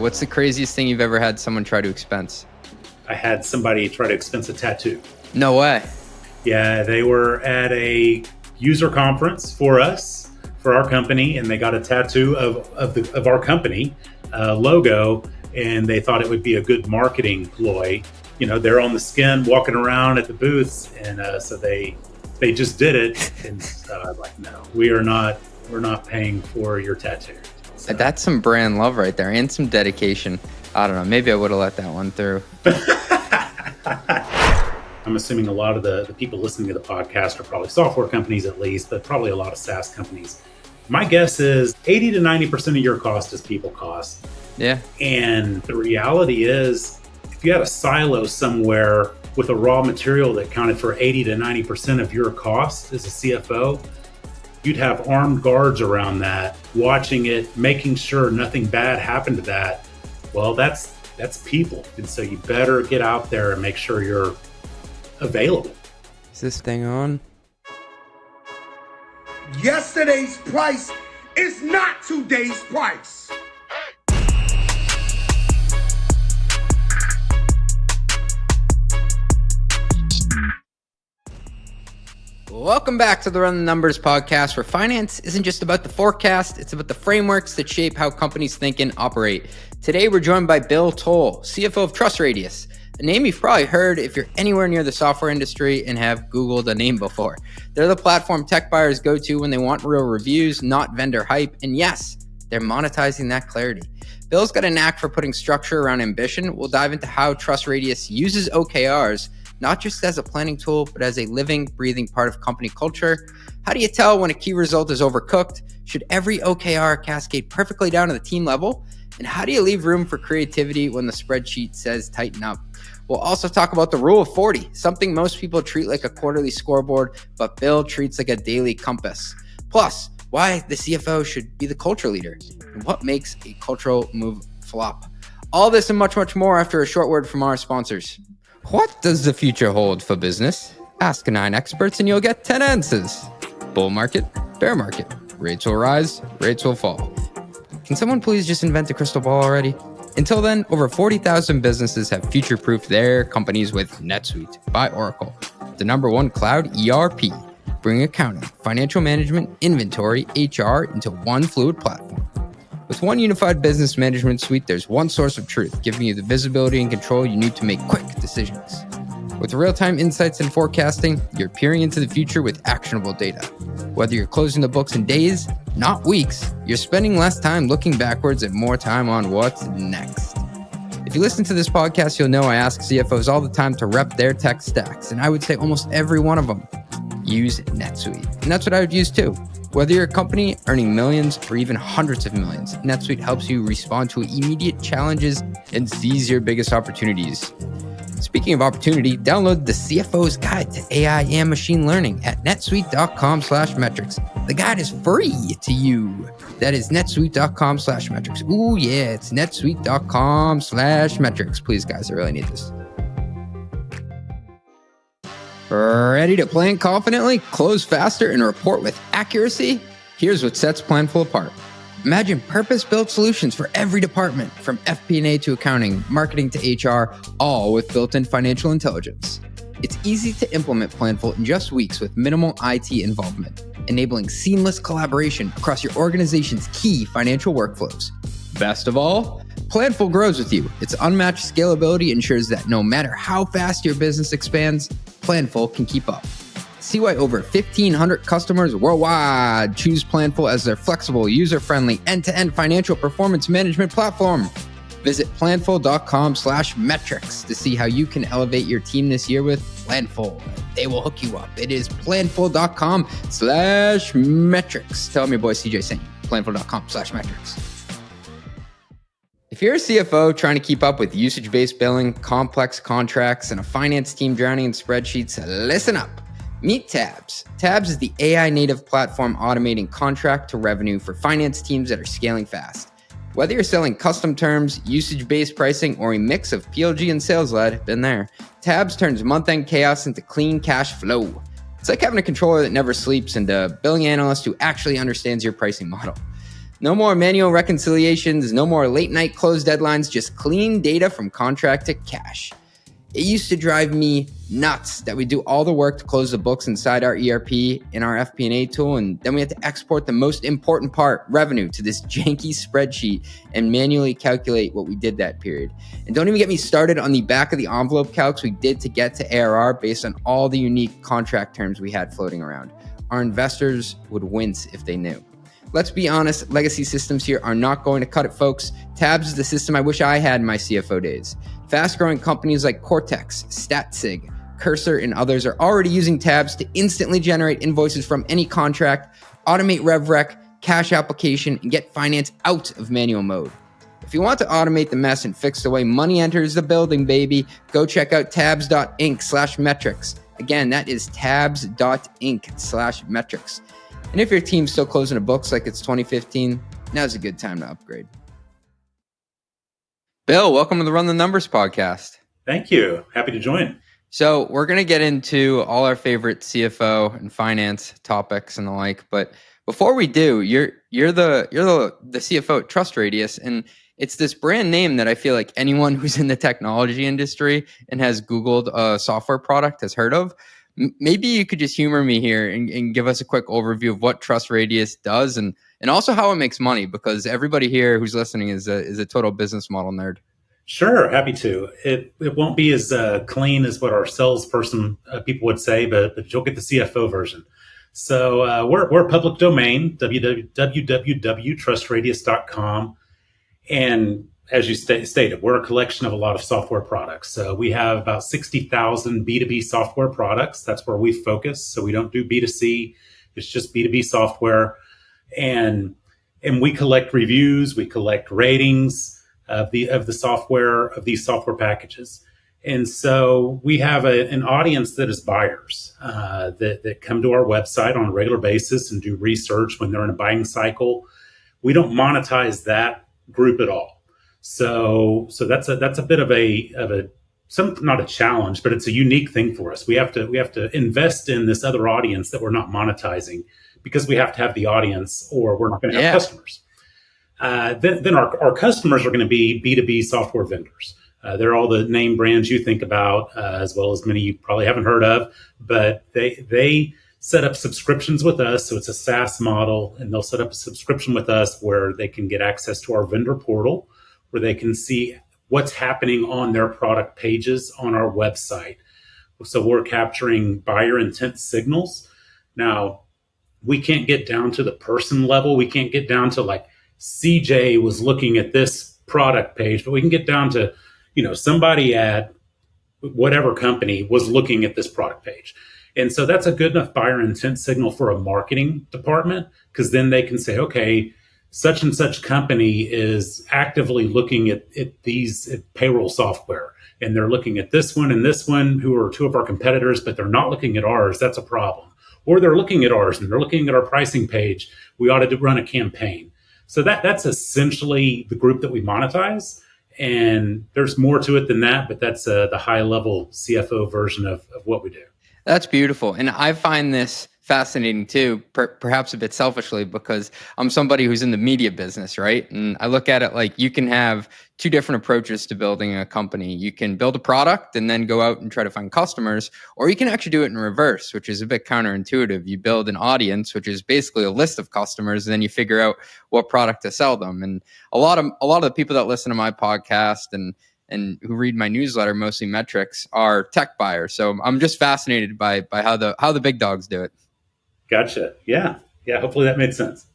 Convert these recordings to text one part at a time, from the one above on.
What's the craziest thing you've ever had someone try to expense? I had somebody try to expense a tattoo. No way. Yeah, they were at a user conference for our company, and they got a tattoo of our company logo, and they thought it would be a good marketing ploy. You know, they're on the skin walking around at the booths, and so they just did it. And so I was like, no, we're not paying for your tattoo. So. That's some brand love right there, and some dedication. I don't know, maybe I would have let that one through. I'm assuming a lot of the people listening to the podcast are probably software companies at least, but probably a lot of SaaS companies. My guess is 80 to 90% of your cost is people cost. Yeah. And the reality is, if you had a silo somewhere with a raw material that counted for 80 to 90% of your cost as a CFO, you'd have armed guards around that, watching it, making sure nothing bad happened to that. Well, that's people. And so you better get out there and make sure you're available. Is this thing on? Yesterday's price is not today's price. Welcome back to the Run the Numbers podcast, where finance isn't just about the forecast, it's about the frameworks that shape how companies think and operate. Today, we're joined by Bill Tole, CFO of TrustRadius, a name you've probably heard if you're anywhere near the software industry and have Googled a name before. They're the platform tech buyers go to when they want real reviews, not vendor hype. And yes, they're monetizing that clarity. Bill's got a knack for putting structure around ambition. We'll dive into how TrustRadius uses OKRs, not just as a planning tool, but as a living, breathing part of company culture. How do you tell when a key result is overcooked? Should every OKR cascade perfectly down to the team level? And how do you leave room for creativity when the spreadsheet says tighten up? We'll also talk about the rule of 40, something most people treat like a quarterly scoreboard, but Bill treats like a daily compass. Plus, why the CFO should be the culture leader and what makes a cultural move flop. All this and much, much more after a short word from our sponsors. What does the future hold for business? Ask 9 experts and you'll get 10 answers. Bull market, bear market, rates will rise, rates will fall. Can someone please just invent a crystal ball already? Until then, over 40,000 businesses have future-proofed their companies with NetSuite by Oracle, the #1 cloud ERP, bringing accounting, financial management, inventory, HR into one fluid platform. With one unified business management suite, there's one source of truth, giving you the visibility and control you need to make quick decisions. With real-time insights and forecasting, you're peering into the future with actionable data. Whether you're closing the books in days, not weeks, you're spending less time looking backwards and more time on what's next. If you listen to this podcast, you'll know I ask CFOs all the time to rep their tech stacks, and I would say almost every one of them use NetSuite. And that's what I would use too. Whether you're a company earning millions or even hundreds of millions, NetSuite helps you respond to immediate challenges and seize your biggest opportunities. Speaking of opportunity, download the CFO's Guide to AI and Machine Learning at netsuite.com/metrics. The guide is free to you. That is netsuite.com/metrics. Ooh, yeah, it's netsuite.com/metrics. Please, guys, I really need this. Ready to plan confidently, close faster, and report with accuracy? Here's what sets Planful apart. Imagine purpose-built solutions for every department, from FP&A to accounting, marketing to HR, all with built-in financial intelligence. It's easy to implement Planful in just weeks with minimal IT involvement, enabling seamless collaboration across your organization's key financial workflows. Best of all, Planful grows with you. Its unmatched scalability ensures that no matter how fast your business expands, Planful can keep up. See why over 1,500 customers worldwide choose Planful as their flexible, user-friendly, end-to-end financial performance management platform. Visit planful.com/metrics to see how you can elevate your team this year with Planful. They will hook you up. It is planful.com/metrics. Tell them your boy CJ sent you. Planful.com/metrics. If you're a CFO trying to keep up with usage-based billing, complex contracts, and a finance team drowning in spreadsheets, listen up. Meet Tabs. Tabs is the AI-native platform automating contract to revenue for finance teams that are scaling fast. Whether you're selling custom terms, usage-based pricing, or a mix of PLG and sales-led, been there, Tabs turns month-end chaos into clean cash flow. It's like having a controller that never sleeps and a billing analyst who actually understands your pricing model. No more manual reconciliations, no more late night close deadlines, just clean data from contract to cash. It used to drive me nuts that we do all the work to close the books inside our ERP in our FP&A tool, and then we had to export the most important part, revenue, to this janky spreadsheet and manually calculate what we did that period. And don't even get me started on the back of the envelope calcs we did to get to ARR based on all the unique contract terms we had floating around. Our investors would wince if they knew. Let's be honest, legacy systems here are not going to cut it, folks. Tabs is the system I wish I had in my CFO days. Fast-growing companies like Cortex, StatSig, Cursor, and others are already using Tabs to instantly generate invoices from any contract, automate RevRec, cash application, and get finance out of manual mode. If you want to automate the mess and fix the way money enters the building, baby, go check out tabs.inc/metrics. Again, that is tabs.inc/metrics. And if your team's still closing the books like it's 2015, now's a good time to upgrade. Bill, welcome to the Run the Numbers podcast. Thank you. Happy to join. So we're going to get into all our favorite CFO and finance topics and the like. But before we do, you're the CFO at TrustRadius, and it's this brand name that I feel like anyone who's in the technology industry and has Googled a software product has heard of. Maybe you could just humor me here and give us a quick overview of what TrustRadius does and also how it makes money, because everybody here who's listening is a total business model nerd. Sure, happy to. It won't be as clean as what our salesperson people would say, but you'll get the CFO version. So we're a public domain, www.trustradius.com. And as you stated, we're a collection of a lot of software products. So we have about 60,000 B2B software products. That's where we focus. So we don't do B2C. It's just B2B software. And we collect reviews, we collect ratings of the software, of these software packages. And so we have an audience that is buyers that come to our website on a regular basis and do research when they're in a buying cycle. We don't monetize that group at all. So that's a bit of not a challenge, but it's a unique thing for us. We have to invest in this other audience that we're not monetizing because we have to have the audience or we're not going to have customers. Then our customers are going to be B2B software vendors. They're all the name brands you think about, as well as many you probably haven't heard of, but they set up subscriptions with us. So it's a SaaS model, and they'll set up a subscription with us where they can get access to our vendor portal, where they can see what's happening on their product pages on our website. So we're capturing buyer intent signals. Now, we can't get down to the person level. We can't get down to like CJ was looking at this product page, but we can get down to, somebody at whatever company was looking at this product page. And so that's a good enough buyer intent signal for a marketing department, because then they can say, okay, such and such company is actively looking at these payroll software, and they're looking at this one and this one, who are two of our competitors, but they're not looking at ours. That's a problem. Or they're looking at ours and they're looking at our pricing page. We ought to run a campaign. So that's essentially the group that we monetize. And there's more to it than that, but that's the high level CFO version of what we do. That's beautiful. And I find this fascinating too, perhaps a bit selfishly, because I'm somebody who's in the media business, right? And I look at it like you can have two different approaches to building a company. You can build a product and then go out and try to find customers, or you can actually do it in reverse, which is a bit counterintuitive. You build an audience, which is basically a list of customers, and then you figure out what product to sell them. And a lot of the people that listen to my podcast and who read my newsletter, mostly metrics, are tech buyers. So I'm just fascinated by how the big dogs do it. Gotcha. Yeah. Hopefully that made sense.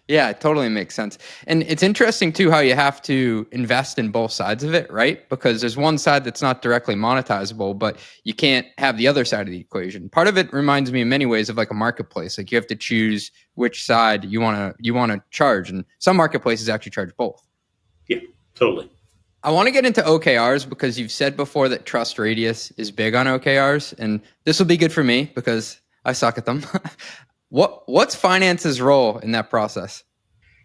Yeah, it totally makes sense. And it's interesting too how you have to invest in both sides of it, right? Because there's one side that's not directly monetizable, but you can't have the other side of the equation. Part of it reminds me in many ways of like a marketplace. Like you have to choose which side you want to charge, and some marketplaces actually charge both. Yeah, totally. I want to get into OKRs because you've said before that TrustRadius is big on OKRs, and this will be good for me because I suck at them. What's finance's role in that process?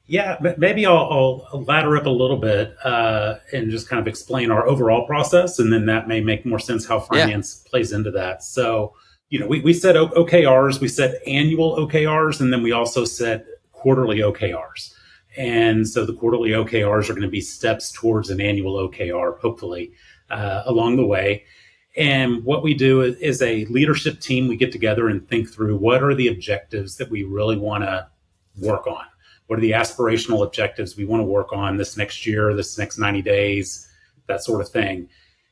Yeah, maybe I'll ladder up a little bit and just kind of explain our overall process, and then that may make more sense how finance plays into that. So, we set OKRs, we set annual OKRs, and then we also set quarterly OKRs. And so the quarterly OKRs are going to be steps towards an annual OKR, hopefully, along the way. And what we do is a leadership team, we get together and think through what are the objectives that we really want to work on? What are the aspirational objectives we want to work on this next year, this next 90 days, that sort of thing.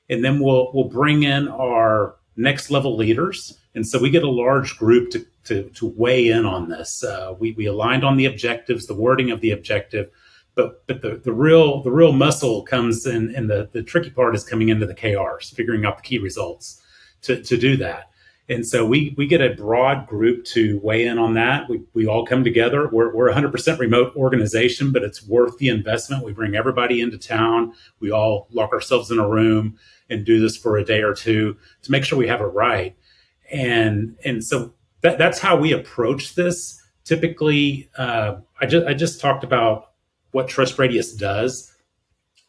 And then we'll bring in our next level leaders. And so we get a large group to weigh in on this. We aligned on the objectives, the wording of the objective, but the real muscle comes in, and the tricky part is coming into the KRs, figuring out the key results to do that. And so we get a broad group to weigh in on that. We all come together. We're a 100% remote organization, but it's worth the investment. We bring everybody into town. We all lock ourselves in a room and do this for a day or two to make sure we have it right. And so that's how we approach this. Typically, I just talked about what TrustRadius does.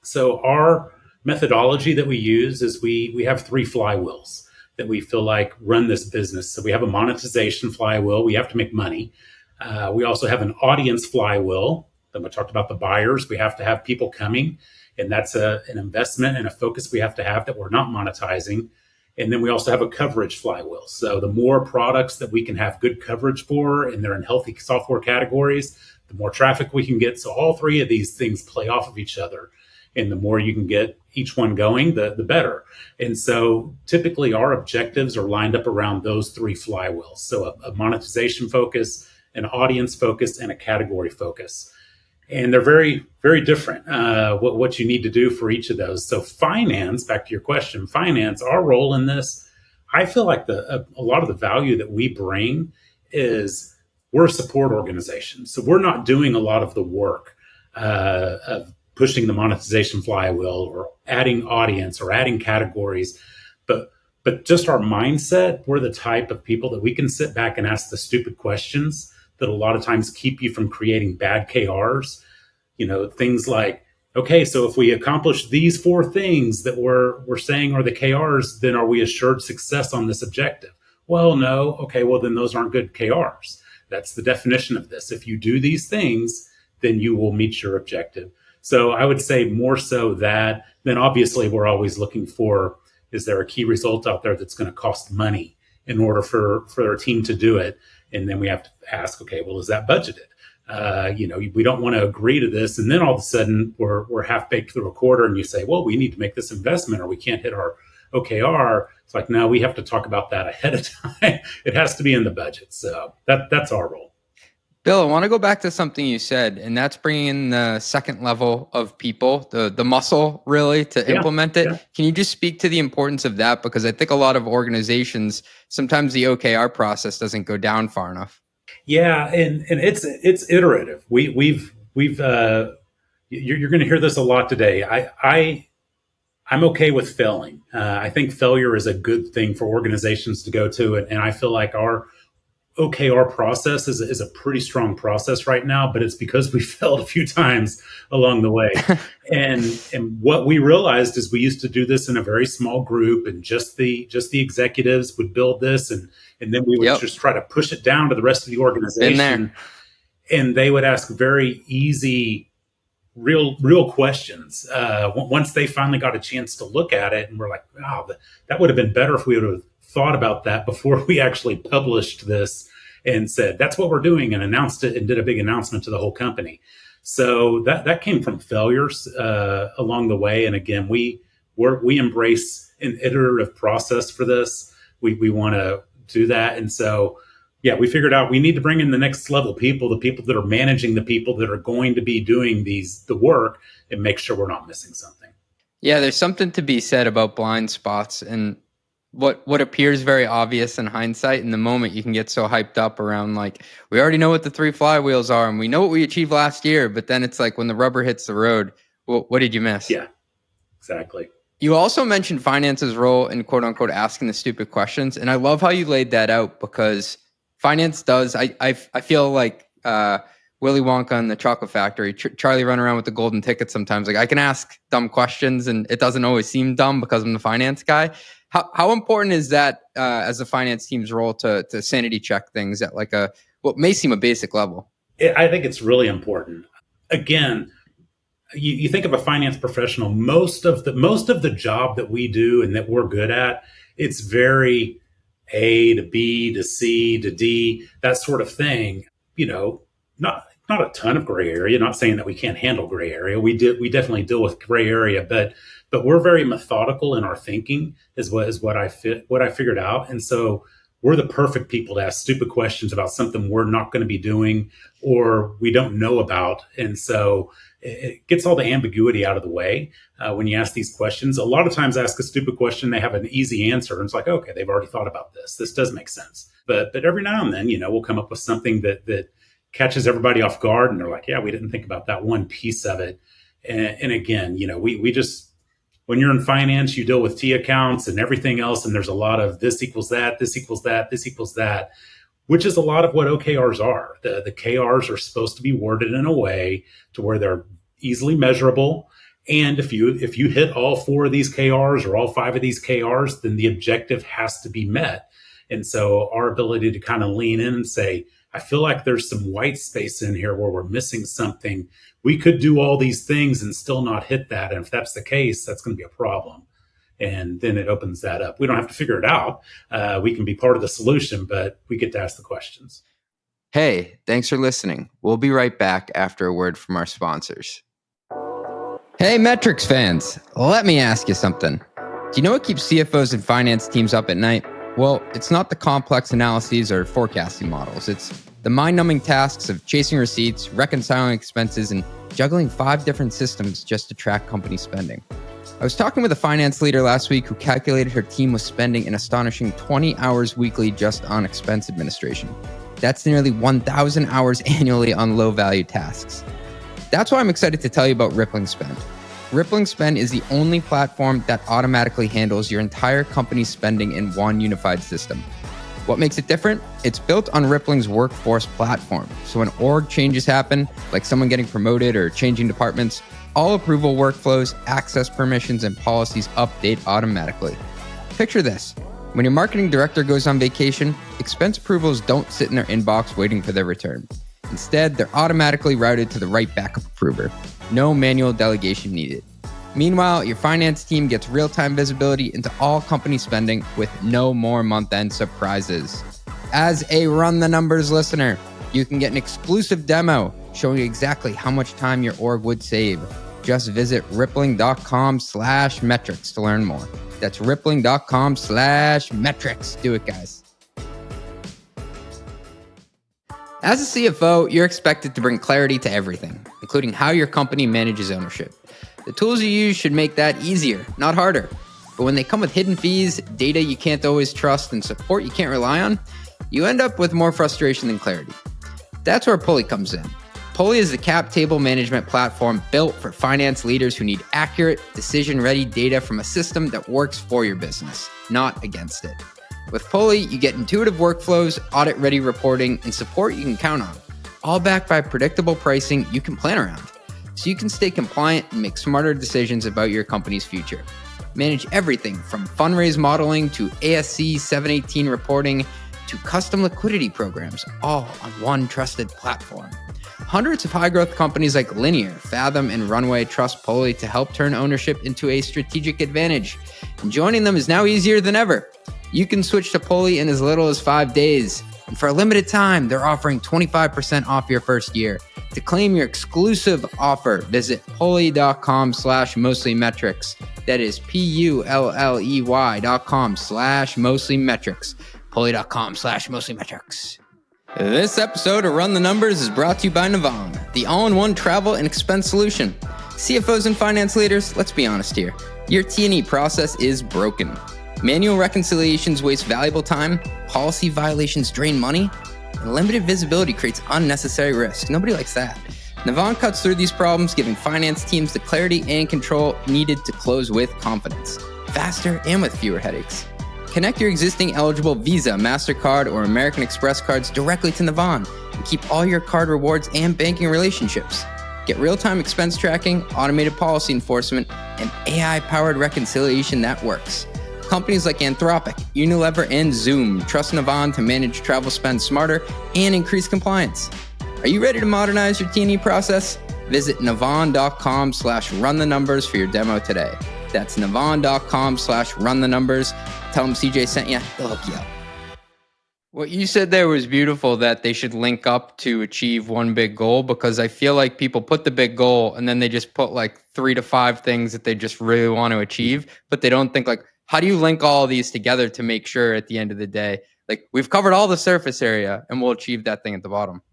So our methodology that we use is we have 3 flywheels that we feel like run this business. So we have a monetization flywheel. We have to make money. We also have an audience flywheel. Then we talked about the buyers. We have to have people coming, and that's an investment and a focus we have to have that we're not monetizing. And then we also have a coverage flywheel. So the more products that we can have good coverage for, and they're in healthy software categories, the more traffic we can get. So all 3 of these things play off of each other. And the more you can get each one going, the better. And so typically our objectives are lined up around those 3 flywheels. So a monetization focus, an audience focus, and a category focus. And they're very, very different, what you need to do for each of those. So finance, back to your question, finance, our role in this, I feel like a lot of the value that we bring is we're a support organization. So we're not doing a lot of the work of pushing the monetization flywheel or adding audience or adding categories. But just our mindset, we're the type of people that we can sit back and ask the stupid questions that a lot of times keep you from creating bad KRs. Things like, okay, so if we accomplish these 4 things that we're saying are the KRs, then are we assured success on this objective? Well, no. Okay, well, then those aren't good KRs. That's the definition of this. If you do these things, then you will meet your objective. So I would say more so that, then obviously we're always looking for, is there a key result out there that's going to cost money in order for our team to do it? And then we have to ask, okay, well, is that budgeted? We don't want to agree to this. And then all of a sudden we're half baked through a quarter and you say, well, we need to make this investment or we can't hit our OKR. It's like, no, we have to talk about that ahead of time. It has to be in the budget. So that's our role. Bill, I want to go back to something you said, and that's bringing in the second level of people, the muscle really to implement it. Yeah. Can you just speak to the importance of that? Because I think a lot of organizations, sometimes the OKR process doesn't go down far enough. Yeah, and it's iterative. We've you're going to hear this a lot today. I'm okay with failing. I think failure is a good thing for organizations to go to, and I feel like our OKR process is a pretty strong process right now, but it's because we failed a few times along the way. and what we realized is we used to do this in a very small group, and just the executives would build this, and then we would just try to push it down to the rest of the organization. And they would ask very easy, real questions. Once they finally got a chance to look at it, and we're like, wow, that would have been better if we would have thought about that before we actually published this and said, that's what we're doing, and announced it and did a big announcement to the whole company. So that came from failures along the way. And again, we embrace an iterative process for this. We want to do that. And so, yeah, we figured out we need to bring in the next level people, the people that are managing the people that are going to be doing the work, and make sure we're not missing something. Yeah, there's something to be said about blind spots, and what appears very obvious in hindsight. In the moment, you can get so hyped up around, like, we already know what the 3 flywheels are and we know what we achieved last year. But then it's like when the rubber hits the road, what did you miss? Yeah, exactly. You also mentioned finance's role in quote unquote asking the stupid questions. And I love how you laid that out, because finance does, I feel like Willy Wonka and the Chocolate Factory, Charlie run around with the golden ticket sometimes. Like, I can ask dumb questions and it doesn't always seem dumb because I'm the finance guy. How important is that as a finance team's role to sanity check things at like what may seem a basic level? I think it's really important. again, you think of a finance professional, most of the job that we do and that we're good at, it's very A to B to C to D, that sort of thing. Not a ton of gray area. Not saying that we can't handle gray area. We definitely deal with gray area, but we're very methodical in our thinking is what I figured out. And so we're the perfect people to ask stupid questions about something we're not going to be doing or we don't know about. And so it gets all the ambiguity out of the way when you ask these questions. A lot of times ask a stupid question, they have an easy answer. And it's like, okay, they've already thought about this. This does make sense. But every now and then, we'll come up with something that catches everybody off guard. And they're like, yeah, we didn't think about that one piece of it. And again, we just, when you're in finance, you deal with T accounts and everything else. And there's a lot of this equals that, this equals that, this equals that, which is a lot of what OKRs are. The KRs are supposed to be worded in a way to where they're easily measurable. And if you hit all 4 of these KRs or all 5 of these KRs, then the objective has to be met. And so our ability to kind of lean in and say, I feel like there's some white space in here where we're missing something. We could do all these things and still not hit that. And if that's the case, that's going to be a problem. And then it opens that up. We don't have to figure it out. We can be part of the solution, but we get to ask the questions. Hey, thanks for listening. We'll be right back after a word from our sponsors. Hey, metrics fans, let me ask you something. Do you know what keeps CFOs and finance teams up at night? Well, it's not the complex analyses or forecasting models. It's the mind-numbing tasks of chasing receipts, reconciling expenses, and juggling 5 different systems just to track company spending. I was talking with a finance leader last week who calculated her team was spending an astonishing 20 hours weekly just on expense administration. That's nearly 1,000 hours annually on low-value tasks. That's why I'm excited to tell you about Rippling Spend. Rippling Spend is the only platform that automatically handles your entire company's spending in one unified system. What makes it different? It's built on Rippling's workforce platform. So when org changes happen, like someone getting promoted or changing departments, all approval workflows, access permissions, and policies update automatically. Picture this. When your marketing director goes on vacation, expense approvals don't sit in their inbox waiting for their return. Instead, they're automatically routed to the right backup approver. No manual delegation needed. Meanwhile, your finance team gets real-time visibility into all company spending with no more month-end surprises. As a Run the Numbers listener, you can get an exclusive demo showing you exactly how much time your org would save. Just visit rippling.com/metrics to learn more. That's rippling.com/metrics. Do it, guys. As a CFO, you're expected to bring clarity to everything, including how your company manages ownership. The tools you use should make that easier, not harder. But when they come with hidden fees, data you can't always trust, and support you can't rely on, you end up with more frustration than clarity. That's where Pulley comes in. Pulley is the cap table management platform built for finance leaders who need accurate, decision-ready data from a system that works for your business, not against it. With Pulley, you get intuitive workflows, audit-ready reporting, and support you can count on, all backed by predictable pricing you can plan around, so you can stay compliant and make smarter decisions about your company's future. Manage everything from fundraise modeling to ASC 718 reporting to custom liquidity programs, all on one trusted platform. Hundreds of high-growth companies like Linear, Fathom, and Runway trust Pulley to help turn ownership into a strategic advantage, and joining them is now easier than ever. You can switch to Pulley in as little as 5 days. And for a limited time, they're offering 25% off your first year. To claim your exclusive offer, visit pulley.com/mostlymetrics. That is pulley.com/mostlymetrics. Pulley.com/mostlymetrics. This episode of Run the Numbers is brought to you by Navan, the all-in-one travel and expense solution. CFOs and finance leaders, let's be honest here. Your T&E process is broken. Manual reconciliations waste valuable time, policy violations drain money, and limited visibility creates unnecessary risk. Nobody likes that. Navan cuts through these problems, giving finance teams the clarity and control needed to close with confidence, faster and with fewer headaches. Connect your existing eligible Visa, MasterCard, or American Express cards directly to Navan and keep all your card rewards and banking relationships. Get real-time expense tracking, automated policy enforcement, and AI-powered reconciliation that works. Companies like Anthropic, Unilever, and Zoom trust Navan to manage travel spend smarter and increase compliance. Are you ready to modernize your T&E process? Visit navan.com/run the numbers for your demo today. That's navan.com/run the numbers. Tell them CJ sent you. They'll hook you up. What you said there was beautiful, that they should link up to achieve one big goal, because I feel like people put the big goal and then they just put like 3 to 5 things that they just really want to achieve, but they don't think like, how do you link all these together to make sure at the end of the day, like we've covered all the surface area and we'll achieve that thing at the bottom.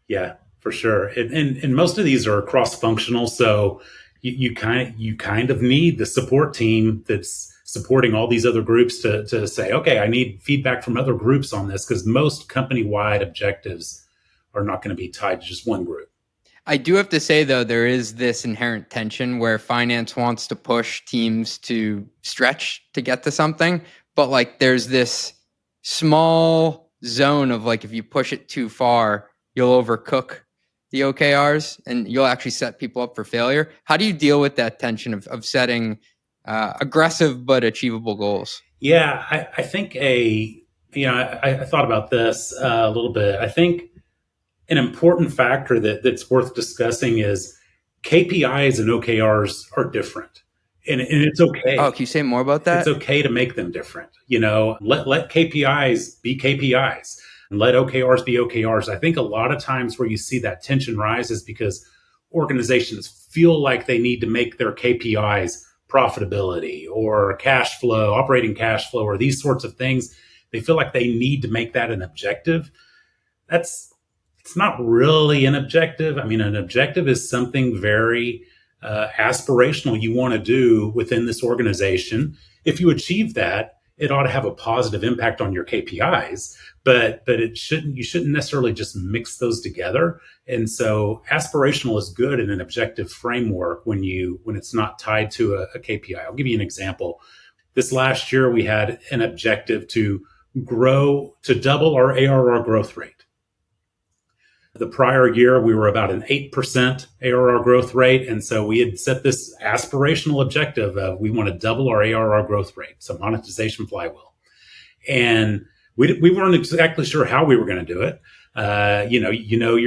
Yeah, for sure. And most of these are cross-functional. So you kind of need the support team that's supporting all these other groups to say, okay, I need feedback from other groups on this, because most company-wide objectives are not going to be tied to just one group. I do have to say, though, there is this inherent tension where finance wants to push teams to stretch to get to something, but like there's this small zone of like, if you push it too far, you'll overcook the OKRs and you'll actually set people up for failure. How do you deal with that tension of setting aggressive but achievable goals? Yeah, I think I thought about this a little bit. I think an important factor that's worth discussing is KPIs and OKRs are different. And it's okay. Oh, can you say more about that? It's okay to make them different. Let KPIs be KPIs and let OKRs be OKRs. I think a lot of times where you see that tension rise is because organizations feel like they need to make their KPIs profitability or cash flow, operating cash flow, or these sorts of things. They feel like they need to make that an objective. It's not really an objective. I mean, an objective is something very aspirational you want to do within this organization. If you achieve that, it ought to have a positive impact on your KPIs, but you shouldn't necessarily just mix those together. And so aspirational is good in an objective framework when it's not tied to a KPI. I'll give you an example. This last year, we had an objective to double our ARR growth rate. The prior year, we were about an 8% ARR growth rate. And so we had set this aspirational objective of we want to double our ARR growth rate, so monetization flywheel. And we weren't exactly sure how we were going to do it. You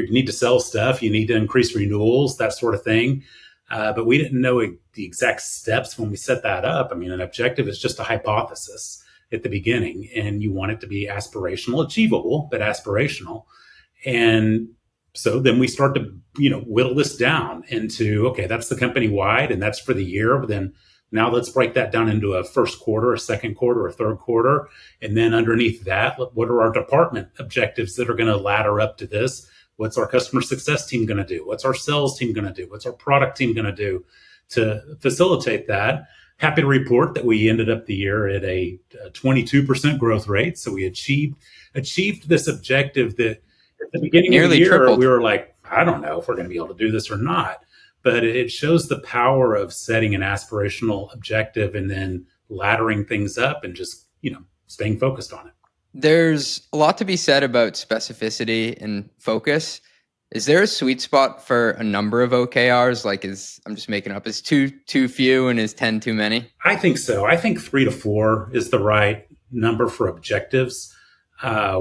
need to sell stuff, you need to increase renewals, that sort of thing. But we didn't know the exact steps when we set that up. I mean, an objective is just a hypothesis at the beginning, and you want it to be aspirational, achievable, but aspirational. And so then we start to, whittle this down into, okay, that's the company wide and that's for the year. But then now let's break that down into a first quarter, a second quarter, a third quarter. And then underneath that, what are our department objectives that are going to ladder up to this? What's our customer success team going to do? What's our sales team going to do? What's our product team going to do to facilitate that? Happy to report that we ended up the year at a 22% growth rate. So we achieved this objective that at the beginning of the year, tripled. We were like, I don't know if we're going to be able to do this or not. But it shows the power of setting an aspirational objective and then laddering things up and just, staying focused on it. There's a lot to be said about specificity and focus. Is there a sweet spot for a number of OKRs? Like I'm just making up, is 2 too few and is 10 too many? I think so. I think 3 to 4 is the right number for objectives. Now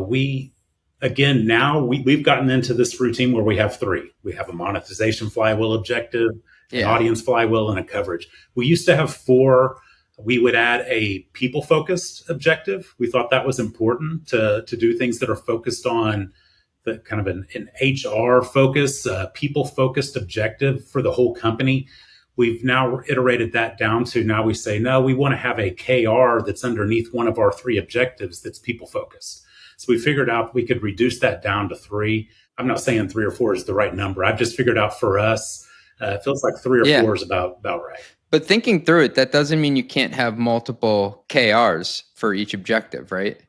we've gotten into this routine where we have 3. We have a monetization flywheel objective, an audience flywheel, and a coverage. We used to have 4. We would add a people-focused objective. We thought that was important to do things that are focused on the kind of an HR focus, people-focused objective for the whole company. We've now iterated that down to now we say, no, we want to have a KR that's underneath one of our 3 objectives that's people-focused. So we figured out we could reduce that down to 3. I'm not saying 3 or 4 is the right number. I've just figured out for us, it feels like 3 or 4 is about right. But thinking through it, that doesn't mean you can't have multiple KRs for each objective, right?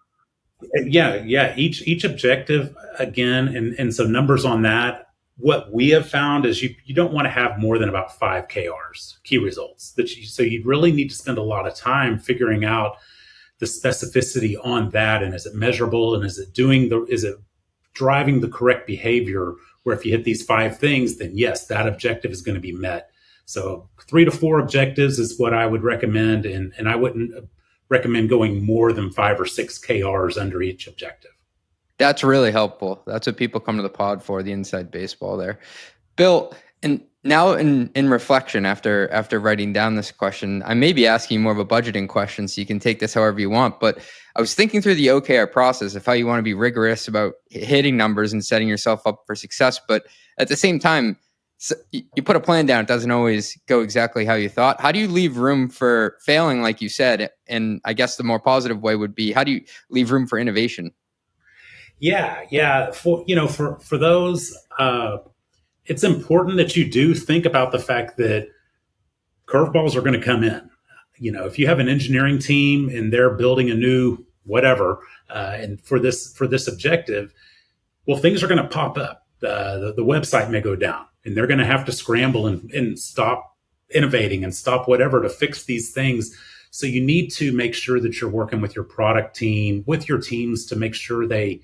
Yeah. Each objective, again, and so numbers on that. What we have found is you don't want to have more than about 5 KRs, key results. So you really need to spend a lot of time figuring out the specificity on that, and is it measurable, and is it driving the correct behavior, where if you hit these 5 things, then yes, that objective is going to be met. So 3 to 4 objectives is what I would recommend, and I wouldn't recommend going more than 5 or 6 KRs under each objective. That's really helpful. That's what people come to the pod for, the inside baseball there. Bill, And now in reflection, after writing down this question, I may be asking more of a budgeting question, so you can take this however you want. But I was thinking through the OKR process of how you want to be rigorous about hitting numbers and setting yourself up for success. But at the same time, you put a plan down, it doesn't always go exactly how you thought. How do you leave room for failing, like you said? And I guess the more positive way would be, how do you leave room for innovation? Yeah. For those, it's important that you do think about the fact that curveballs are going to come in. If you have an engineering team and they're building a new whatever, and for this objective, well, things are going to pop up. The website may go down, and they're going to have to scramble and stop innovating and stop whatever to fix these things. So you need to make sure that you're working with your product team, with your teams, to make sure they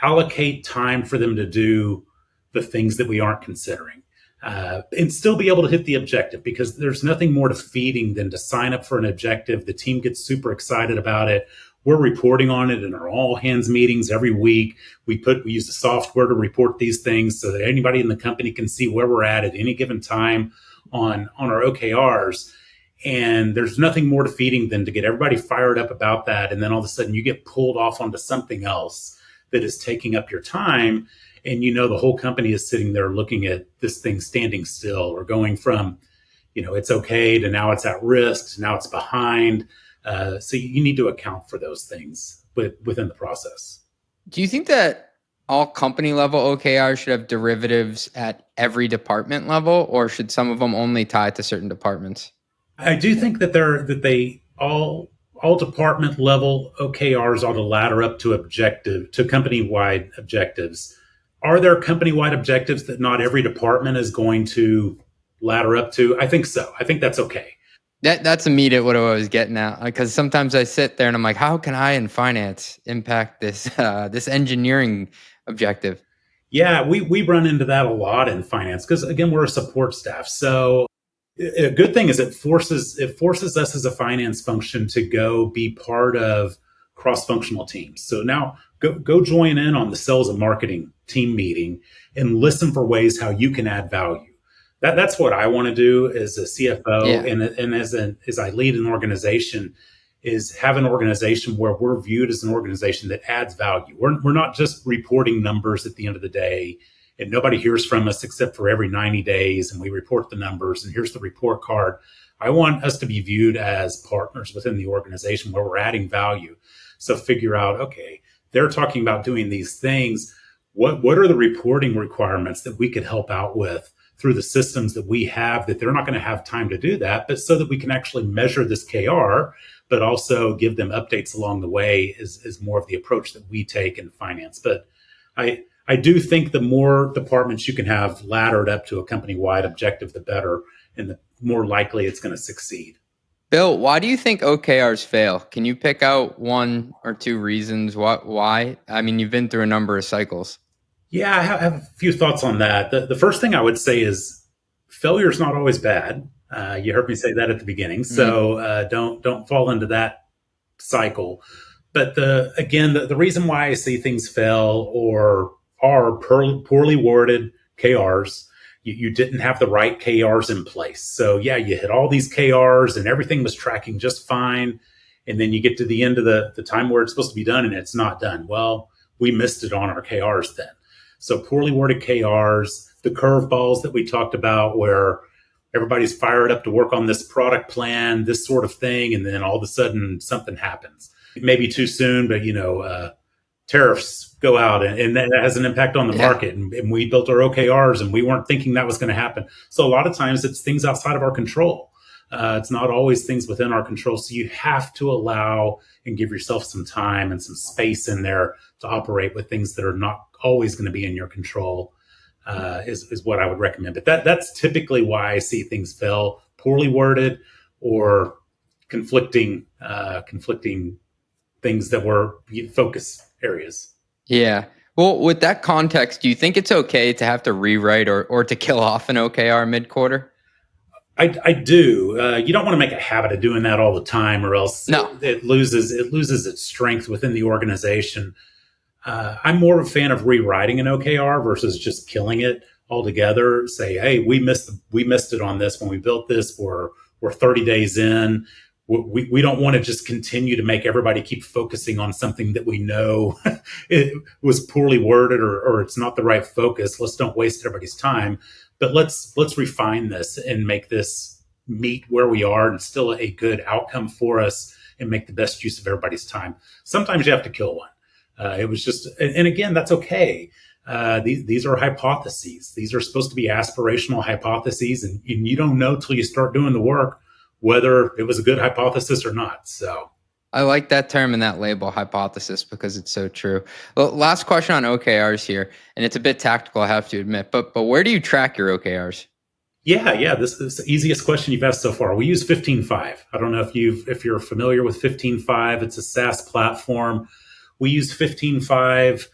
allocate time for them to do the things that we aren't considering, and still be able to hit the objective, because there's nothing more defeating than to sign up for an objective. The team gets super excited about it. We're reporting on it in our all hands meetings every week. We use the software to report these things so that anybody in the company can see where we're at any given time on our OKRs. And there's nothing more defeating than to get everybody fired up about that. And then all of a sudden you get pulled off onto something else that is taking up your time. And the whole company is sitting there looking at this thing standing still, or going from, it's okay to now it's at risk, to now it's behind. So you need to account for those things within the process. Do you think that all company level OKRs should have derivatives at every department level, or should some of them only tie to certain departments? I do think that they all department level OKRs ought to ladder up to company-wide objectives. Are there company-wide objectives that not every department is going to ladder up to? I think so. I think that's okay. That's immediate what I was getting at, because sometimes I sit there and I'm like, how can I in finance impact this engineering objective? Yeah, we run into that a lot in finance, because again, we're a support staff. So a good thing is it forces us as a finance function to go be part of cross-functional teams. So now go join in on the sales and marketing team meeting and listen for ways how you can add value. That's what I want to do as a CFO, and as I lead an organization, is have an organization where we're viewed as an organization that adds value. We're not just reporting numbers at the end of the day, and nobody hears from us except for every 90 days, and we report the numbers, and here's the report card. I want us to be viewed as partners within the organization where we're adding value. So figure out, okay, they're talking about doing these things. What are the reporting requirements that we could help out with through the systems that we have, that they're not going to have time to do that, but so that we can actually measure this KR, but also give them updates along the way is more of the approach that we take in finance. But I do think the more departments you can have laddered up to a company-wide objective, the better, and the more likely it's going to succeed. Bill, why do you think OKRs fail? Can you pick out one or two reasons why? I mean, you've been through a number of cycles. Yeah, I have a few thoughts on that. The first thing I would say is failure is not always bad. You heard me say that at the beginning, so don't fall into that cycle. But the reason why I see things fail or are poorly worded KRs, you didn't have the right KRs in place. So yeah, you hit all these KRs and everything was tracking just fine, and then you get to the end of the time where it's supposed to be done and it's not done. Well, we missed it on our KRs then. So poorly worded KRs, the curveballs that we talked about, where everybody's fired up to work on this product plan, this sort of thing, and then all of a sudden something happens. It may be too soon, but tariffs go out and that has an impact on the market. And we built our OKRs and we weren't thinking that was going to happen. So a lot of times it's things outside of our control. It's not always things within our control. So you have to allow and give yourself some time and some space in there to operate with things that are not always going to be in your control, is what I would recommend. But that's typically why I see things fail: poorly worded or conflicting things that were focus areas. Yeah. Well, with that context, do you think it's okay to have to rewrite or to kill off an OKR mid-quarter? I do. You don't want to make a habit of doing that all the time, or else it loses its strength within the organization. I'm more of a fan of rewriting an OKR versus just killing it. all together, say, hey, we missed it on this when we built this. We're 30 days in. We don't want to just continue to make everybody keep focusing on something that we know it was poorly worded or it's not the right focus. Let's don't waste everybody's time, but let's refine this and make this meet where we are and still a good outcome for us and make the best use of everybody's time. Sometimes you have to kill one. It was just, and again, that's okay. These are hypotheses. These are supposed to be aspirational hypotheses, and you don't know till you start doing the work whether it was a good hypothesis or not. So I like that term and that label, hypothesis, because it's so true. Well, last question on OKRs here, and it's a bit tactical, I have to admit, but where do you track your OKRs? Yeah. This is the easiest question you've asked so far. We use 15.5. I don't know if you're familiar with 15.5. It's a SaaS platform. We use 15.5.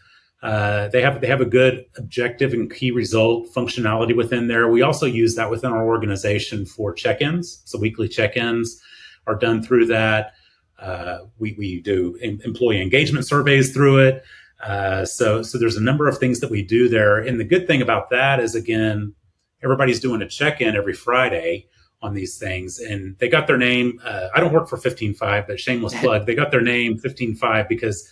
They have a good objective and key result functionality within there. We also use that within our organization for check-ins. So weekly check-ins are done through that. We do employee engagement surveys through it. So there's a number of things that we do there. And the good thing about that is, again, everybody's doing a check-in every Friday on these things. And they got their name. I don't work for 15.5, but shameless plug. They got their name 15.5 because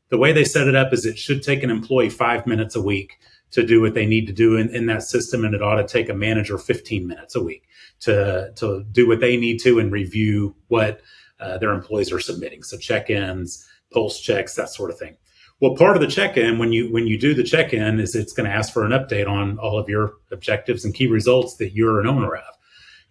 the way they set it up is it should take an employee 5 minutes a week to do what they need to do in that system. And it ought to take a manager 15 minutes a week to do what they need to and review what their employees are submitting. So check-ins, pulse checks, that sort of thing. Well, part of the check-in, when you do the check-in, is it's going to ask for an update on all of your objectives and key results that you're an owner of.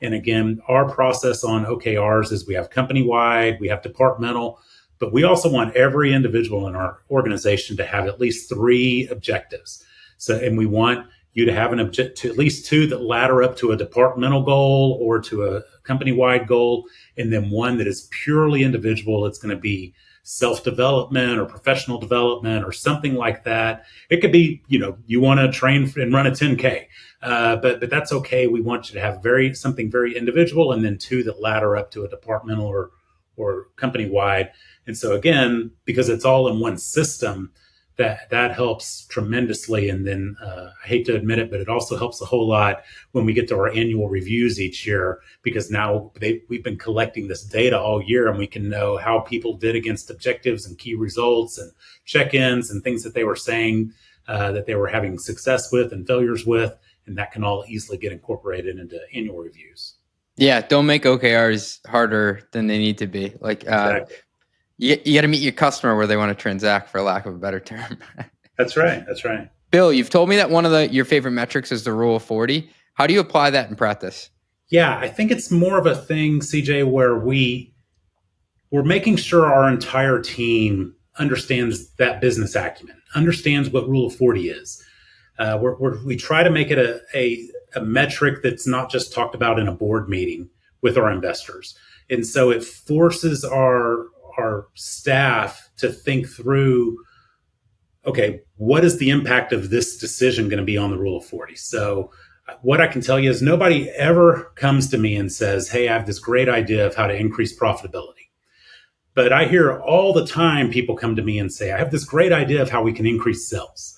And again, our process on OKRs is we have company-wide, we have departmental, but we also want every individual in our organization to have at least 3 objectives. So, and we want you to have to at least 2 that ladder up to a departmental goal or to a company-wide goal, and then 1 that is purely individual. It's going to be self-development or professional development or something like that. It could be, you want to train and run a 10K, but that's okay. We want you to have something very individual, and then 2 that ladder up to a departmental or company-wide. And so again, because it's all in one system, that helps tremendously. And then I hate to admit it, but it also helps a whole lot when we get to our annual reviews each year, because now we've been collecting this data all year, and we can know how people did against objectives and key results and check-ins and things that they were saying that they were having success with and failures with. And that can all easily get incorporated into annual reviews. Yeah, don't make OKRs harder than they need to be. Exactly. You got to meet your customer where they want to transact, for lack of a better term. That's right. Bill, you've told me that one of your favorite metrics is the Rule of 40. How do you apply that in practice? Yeah, I think it's more of a thing, CJ, where we're making sure our entire team understands that business acumen, understands what Rule of 40 is. We try to make it a metric that's not just talked about in a board meeting with our investors. And so it forces our staff to think through, okay, what is the impact of this decision going to be on the Rule of 40? So what I can tell you is nobody ever comes to me and says, hey, I have this great idea of how to increase profitability. But I hear all the time people come to me and say, I have this great idea of how we can increase sales.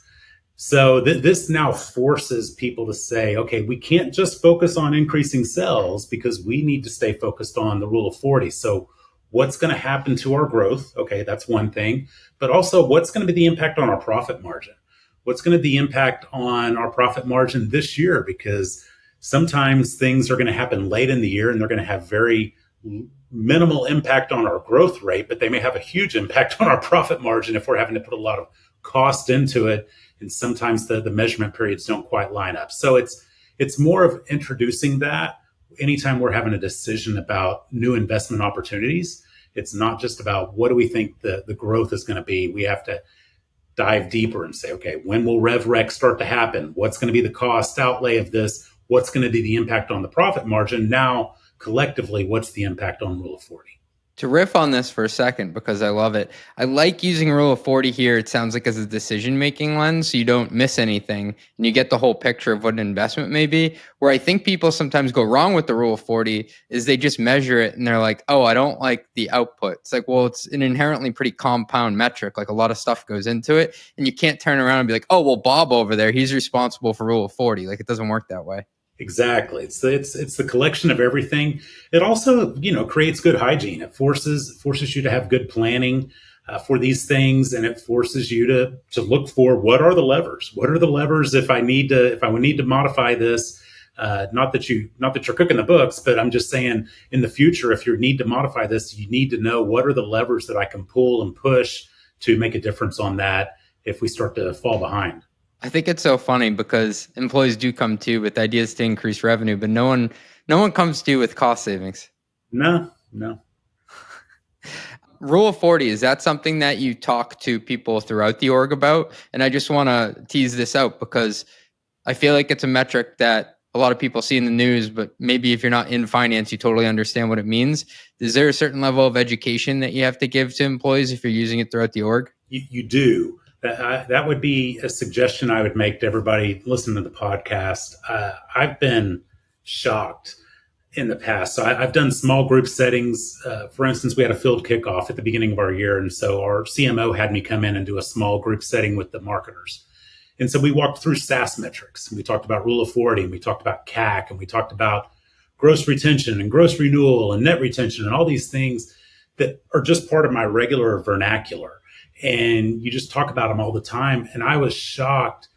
So this now forces people to say, okay, we can't just focus on increasing sales because we need to stay focused on the Rule of 40. So what's going to happen to our growth? Okay, that's one thing. But also, what's going to be the impact on our profit margin? What's going to be the impact on our profit margin this year? Because sometimes things are going to happen late in the year and they're going to have very minimal impact on our growth rate, but they may have a huge impact on our profit margin if we're having to put a lot of cost into it. And sometimes the measurement periods don't quite line up. So it's more of introducing that anytime we're having a decision about new investment opportunities. It's not just about what do we think the growth is going to be. We have to dive deeper and say, okay, when will Rev Rec start to happen? What's going to be the cost outlay of this? What's going to be the impact on the profit margin? Now, collectively, what's the impact on Rule of 40? To riff on this for a second, because I love it, I like using Rule of 40 here. It sounds like as a decision-making lens, so you don't miss anything and you get the whole picture of what an investment may be. Where I think people sometimes go wrong with the Rule of 40 is they just measure it and they're like, oh, I don't like the output. It's like, well, it's an inherently pretty compound metric. Like a lot of stuff goes into it and you can't turn around and be like, oh, well, Bob over there, he's responsible for Rule of 40. Like it doesn't work that way. Exactly. It's the collection of everything. It also, creates good hygiene. It forces you to have good planning for these things, and it forces you to look for what are the levers. What are the levers if I need to modify this? Not that you're cooking the books, but I'm just saying in the future, if you need to modify this, you need to know what are the levers that I can pull and push to make a difference on that if we start to fall behind. I think it's so funny because employees do come to you with ideas to increase revenue, but no one comes to you with cost savings. No. Rule of 40, is that something that you talk to people throughout the org about? And I just want to tease this out because I feel like it's a metric that a lot of people see in the news, but maybe if you're not in finance, you totally understand what it means. Is there a certain level of education that you have to give to employees if you're using it throughout the org? You do. That would be a suggestion I would make to everybody listening to the podcast. I've been shocked in the past. So I've done small group settings. For instance, we had a field kickoff at the beginning of our year. And so our CMO had me come in and do a small group setting with the marketers. And so we walked through SaaS metrics. And we talked about Rule of 40, and we talked about CAC, and we talked about gross retention and gross renewal and net retention and all these things that are just part of my regular vernacular. And you just talk about them all the time. And I was shocked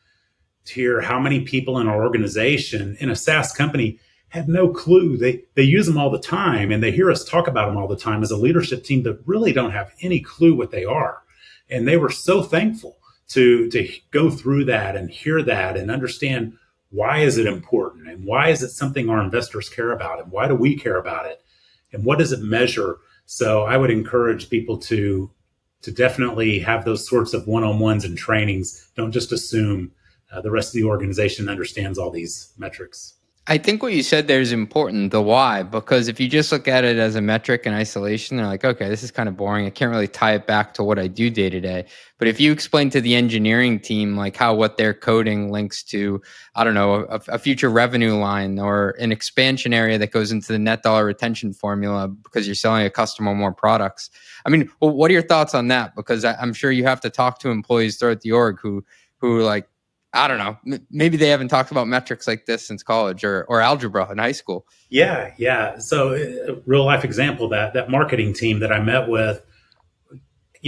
to hear how many people in our organization in a SaaS company had no clue. They use them all the time, and they hear us talk about them all the time as a leadership team that really don't have any clue what they are. And they were so thankful to go through that and hear that and understand why is it important and why is it something our investors care about and why do we care about it and what does it measure. So I would encourage people to definitely have those sorts of one-on-ones and trainings. Don't just assume the rest of the organization understands all these metrics. I think what you said there is important, the why, because if you just look at it as a metric in isolation, they're like, okay, this is kind of boring. I can't really tie it back to what I do day to day. But if you explain to the engineering team, like how what they're coding links to, I don't know, a future revenue line or an expansion area that goes into the net dollar retention formula because you're selling a customer more products. I mean, well, what are your thoughts on that? Because I'm sure you have to talk to employees throughout the org who like, I don't know, maybe they haven't talked about metrics like this since college or algebra in high school. Yeah. So a real life example, that marketing team that I met with,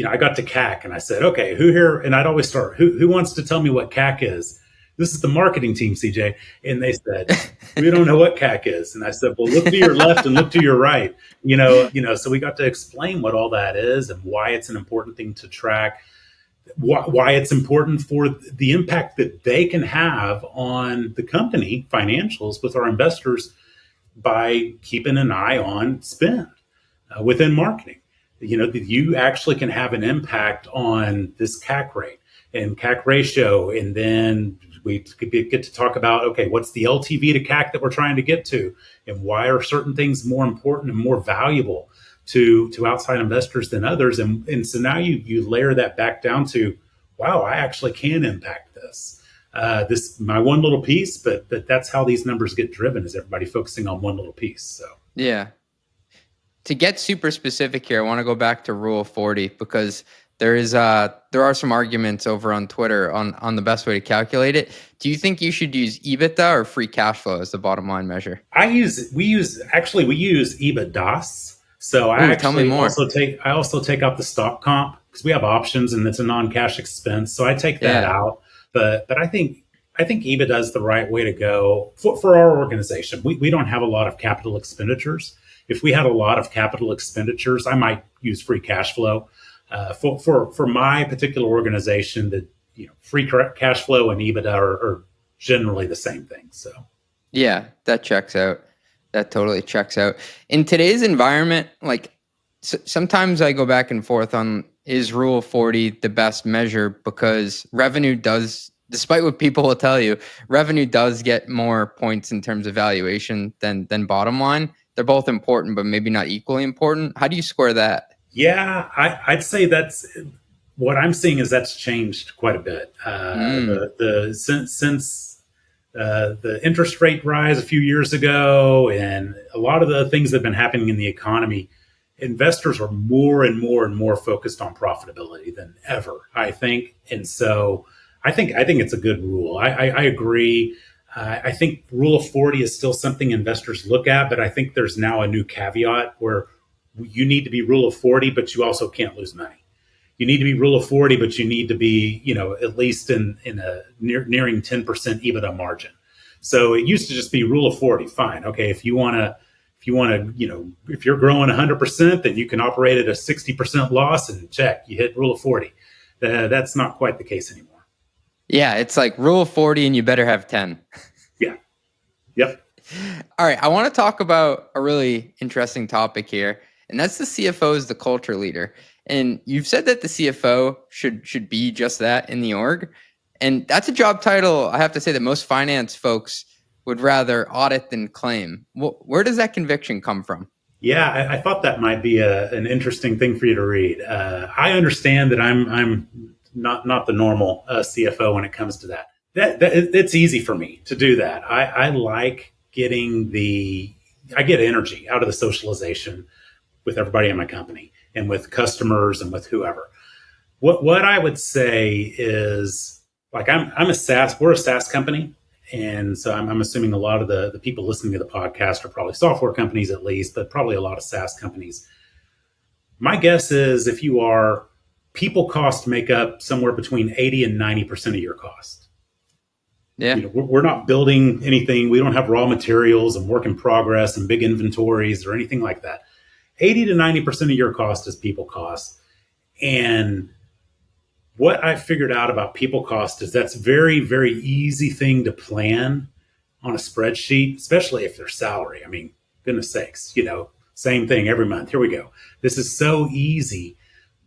I got to CAC and I said, okay, who here? And I'd always start, who wants to tell me what CAC is? This is the marketing team, CJ. And they said, we don't know what CAC is. And I said, well, look to your left and look to your right. So we got to explain what all that is and why it's an important thing to track. Why it's important for the impact that they can have on the company financials with our investors by keeping an eye on spend within marketing. You actually can have an impact on this CAC rate and CAC ratio. And then we get to talk about, okay, what's the LTV to CAC that we're trying to get to? And why are certain things more important and more valuable to outside investors than others? And so now you layer that back down to, wow, I actually can impact this. This my one little piece, but that's how these numbers get driven, is everybody focusing on one little piece. So yeah. To get super specific here, I want to go back to Rule of 40 because there are some arguments over on Twitter on the best way to calculate it. Do you think you should use EBITDA or free cash flow as the bottom line measure? We use EBITDA. So I also take out the stock comp because we have options and it's a non-cash expense. So I take that out. But I think EBITDA is the right way to go for our organization. We don't have a lot of capital expenditures. If we had a lot of capital expenditures, I might use free cash flow. For my particular organization, that free cash flow and EBITDA are generally the same thing. So yeah, that checks out. That totally checks out. In today's environment, like sometimes I go back and forth on, is Rule of 40 the best measure? Because revenue does, despite what people will tell you, revenue does get more points in terms of valuation than bottom line. they're both important, but maybe not equally important. How do you square that? Yeah, I'd say that's what I'm seeing is that's changed quite a bit. Since the interest rate rise a few years ago, and a lot of the things that have been happening in the economy, investors are more and more and more focused on profitability than ever, I think. And so I think it's a good rule. I agree. I think rule of 40 is still something investors look at, but I think there's now a new caveat where you need to be rule of 40, but you also can't lose money. You need to be rule of 40, but you need to be, at least in a nearing 10% EBITDA margin. So it used to just be rule of 40. Fine. Okay. If you're growing 100%, then you can operate at a 60% loss and check, you hit rule of 40. That's not quite the case anymore. Yeah. It's like rule of 40 and you better have 10. Yeah. Yep. All right. I want to talk about a really interesting topic here, and that's the CFO as the culture leader. And you've said that the CFO should be just that in the org. And that's a job title, I have to say, that most finance folks would rather audit than claim. Where does that conviction come from? Yeah, I thought that might be an interesting thing for you to read. I understand that I'm not the normal CFO when it comes to that. It's easy for me to do that. I like I get energy out of the socialization with everybody in my company and with customers and with whoever. What I would say is, like, we're a SaaS company. And so I'm assuming a lot of the people listening to the podcast are probably software companies at least, but probably a lot of SaaS companies. My guess is if you are, people costs make up somewhere between 80 and 90% of your cost. Yeah. We're not building anything. We don't have raw materials and work in progress and big inventories or anything like that. 80 to 90% of your cost is people cost. And what I figured out about people cost is that's very, very easy thing to plan on a spreadsheet, especially if they're salary. I mean, goodness sakes, same thing every month. Here we go. This is so easy,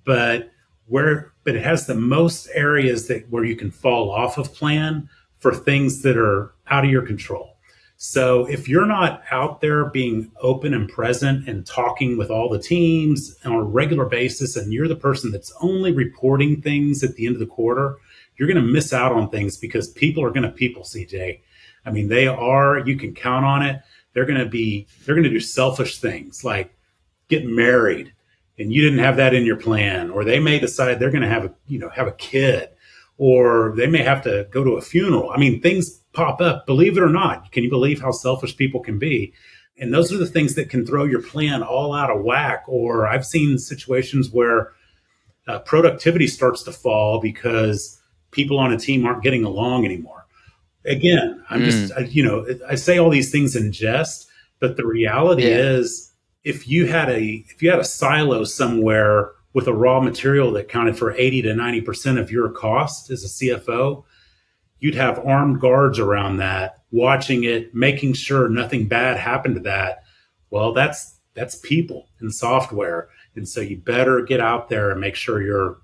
but it has the most areas where you can fall off of plan for things that are out of your control. So if you're not out there being open and present and talking with all the teams on a regular basis, and you're the person that's only reporting things at the end of the quarter, you're going to miss out on things because people are going to people, CJ. I mean, you can count on it. They're going to do selfish things like get married and you didn't have that in your plan, or they may decide they're going to have a kid, or they may have to go to a funeral. I mean, things pop up, believe it or not. Can you believe how selfish people can be? And those are the things that can throw your plan all out of whack. Or I've seen situations where productivity starts to fall because people on a team aren't getting along anymore. Again, I say all these things in jest, but the reality is if you had a silo somewhere with a raw material that counted for 80 to 90% of your cost as a CFO, you'd have armed guards around that, watching it, making sure nothing bad happened to that. Well, that's people in software. And so you better get out there and make sure you're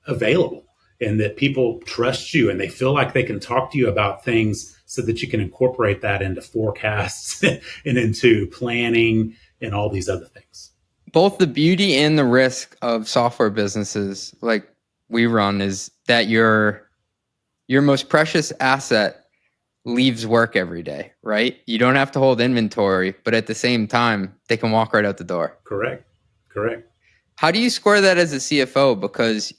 available and that people trust you and they feel like they can talk to you about things so that you can incorporate that into forecasts and into planning and all these other things. Both the beauty and the risk of software businesses like we run is that your most precious asset leaves work every day, right? You don't have to hold inventory, but at the same time, they can walk right out the door. Correct. How do you square that as a CFO? Because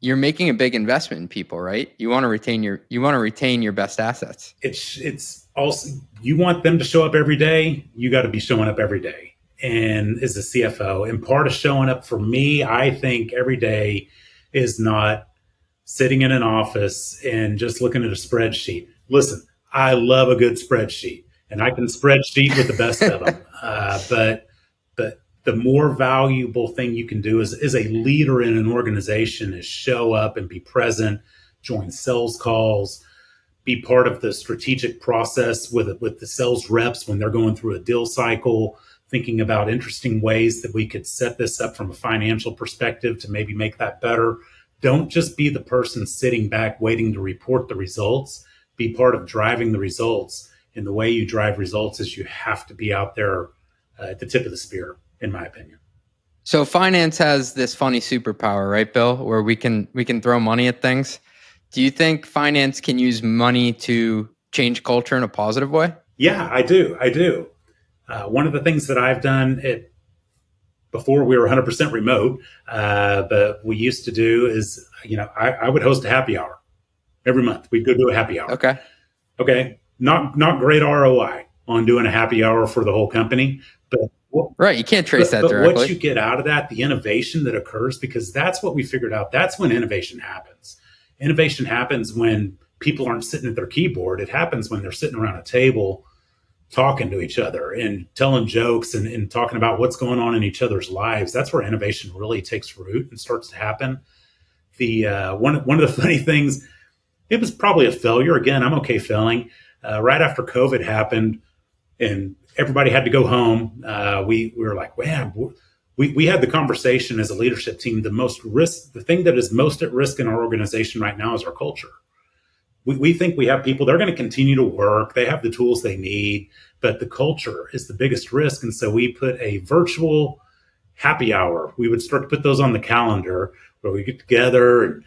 you're making a big investment in people, right? You want to retain your best assets. It's also, you want them to show up every day. You got to be showing up every day. And as a CFO, and part of showing up for me, I think every day is not sitting in an office and just looking at a spreadsheet. Listen, I love a good spreadsheet, and I can spreadsheet with the best of them. But the more valuable thing you can do as a leader in an organization is show up and be present, join sales calls, be part of the strategic process with the sales reps when they're going through a deal cycle, thinking about interesting ways that we could set this up from a financial perspective to maybe make that better. Don't just be the person sitting back waiting to report the results. Be part of driving the results. And the way you drive results is you have to be out there at the tip of the spear, in my opinion. So finance has this funny superpower, right, Bill, where we can throw money at things. Do you think finance can use money to change culture in a positive way? Yeah, I do. One of the things that I've done before we were 100% remote, but we used to do is, I would host a happy hour every month. We'd go do a happy hour. Okay. Not great ROI on doing a happy hour for the whole company, but right. You can't trace that directly. But what you get out of that, the innovation that occurs, because that's what we figured out. That's when innovation happens. Innovation happens when people aren't sitting at their keyboard. It happens when they're sitting around a table talking to each other and telling jokes and talking about what's going on in each other's lives. That's where innovation really takes root and starts to happen. The one of the funny things, it was probably a failure. Again, I'm okay failing. Right after COVID happened and everybody had to go home, we were like, man, we had the conversation as a leadership team. The thing that is most at risk in our organization right now is our culture. We think we have people, they're going to continue to work. They have the tools they need, but the culture is the biggest risk. And so we put a virtual happy hour. We would start to put those on the calendar where we get together and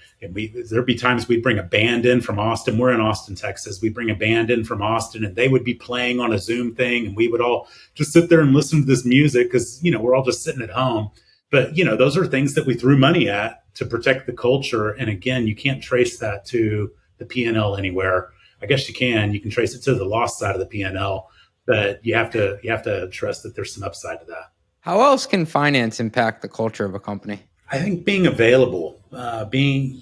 there'd be times we'd bring a band in from Austin. We're in Austin, Texas. We'd bring a band in from Austin and they would be playing on a Zoom thing. And we would all just sit there and listen to this music because, we're all just sitting at home. But, those are things that we threw money at to protect the culture. And again, you can't trace that to the P&L anywhere. I guess you can trace it to the loss side of the P&L, but you have to trust that there's some upside to that. How else can finance impact the culture of a company? I think being available, being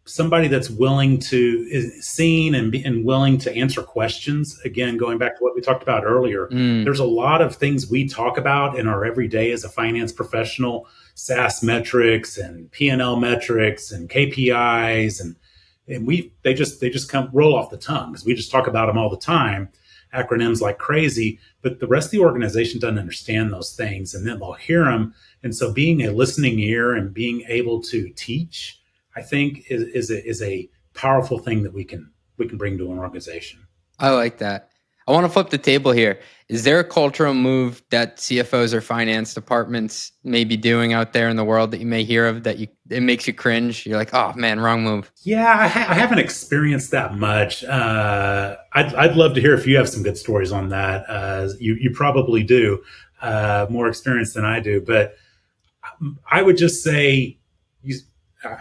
somebody that's willing is seen and willing to answer questions. Again, going back to what we talked about earlier, there's a lot of things we talk about in our everyday as a finance professional, SaaS metrics and P&L metrics and KPIs, and they just come roll off the tongue because we just talk about them all the time, acronyms like crazy. But the rest of the organization doesn't understand those things, and then they'll hear them. And so, being a listening ear and being able to teach, I think, is a powerful thing that we can bring to an organization. I like that. I want to flip the table here. Is there a cultural move that CFOs or finance departments may be doing out there in the world that you may hear of that it makes you cringe? You're like, oh man, wrong move. Yeah, I haven't experienced that much. I'd love to hear if you have some good stories on that. You probably do, more experience than I do. But I would just say,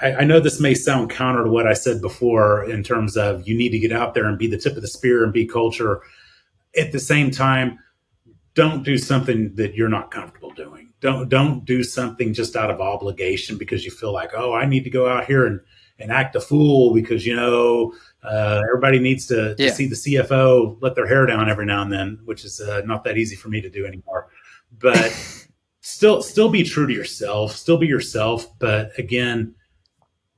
I know this may sound counter to what I said before in terms of you need to get out there and be the tip of the spear and be culture. At the same time, don't do something that you're not comfortable doing. Don't do something just out of obligation because you feel like, oh, I need to go out here and act a fool because, everybody needs to see the CFO let their hair down every now and then, which is not that easy for me to do anymore. But still be true to yourself, still be yourself. But again,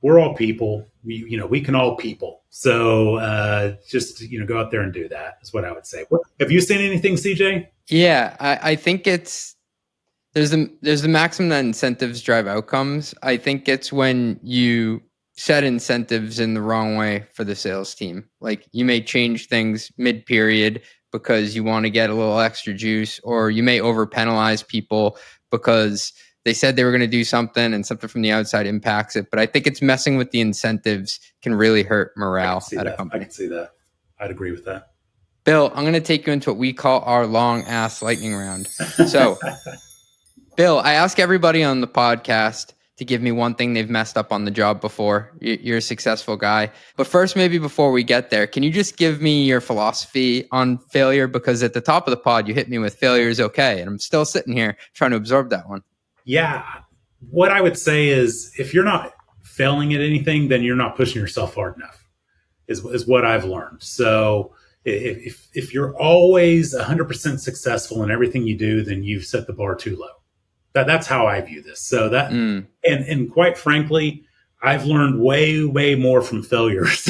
we're all people. We can all people. So just go out there and do that is what I would say. Have you seen anything, CJ? Yeah, I think there's the maximum that incentives drive outcomes. I think it's when you set incentives in the wrong way for the sales team. Like you may change things mid-period because you want to get a little extra juice, or you may over penalize people because they said they were going to do something and something from the outside impacts it. But I think it's messing with the incentives can really hurt morale at a company. I can see that. I'd agree with that. Bill, I'm going to take you into what we call our long ass lightning round. So, Bill, I ask everybody on the podcast to give me one thing they've messed up on the job before. You're a successful guy. But first, maybe before we get there, can you just give me your philosophy on failure? Because at the top of the pod, you hit me with failure is okay. And I'm still sitting here trying to absorb that one. Yeah. What I would say is if you're not failing at anything, then you're not pushing yourself hard enough is what I've learned. So if you're always 100% successful in everything you do, then you've set the bar too low. That's how I view this. So that, and quite frankly, I've learned way, way more from failures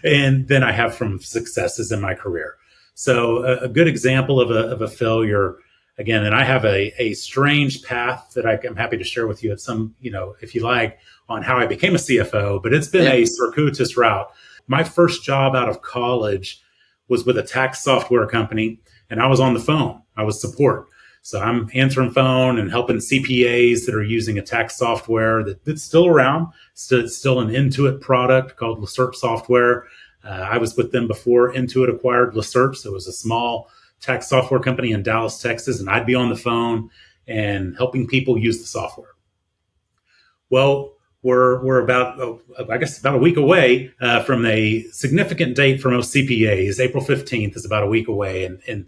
than I have from successes in my career. So a good example of a failure, again, and I have a strange path that I'm happy to share with you at some, if you like, on how I became a CFO, but it's been a circuitous route. My first job out of college was with a tax software company, and I was on the phone. I was support. So I'm answering phone and helping CPAs that are using a tax software that's still around. It's still an Intuit product called LaSerp Software. I was with them before Intuit acquired LaSerp. So it was a small tax software company in Dallas, Texas, and I'd be on the phone and helping people use the software. Well, we're about, I guess, about a week away from a significant date for most CPAs. April 15th is about a week away. And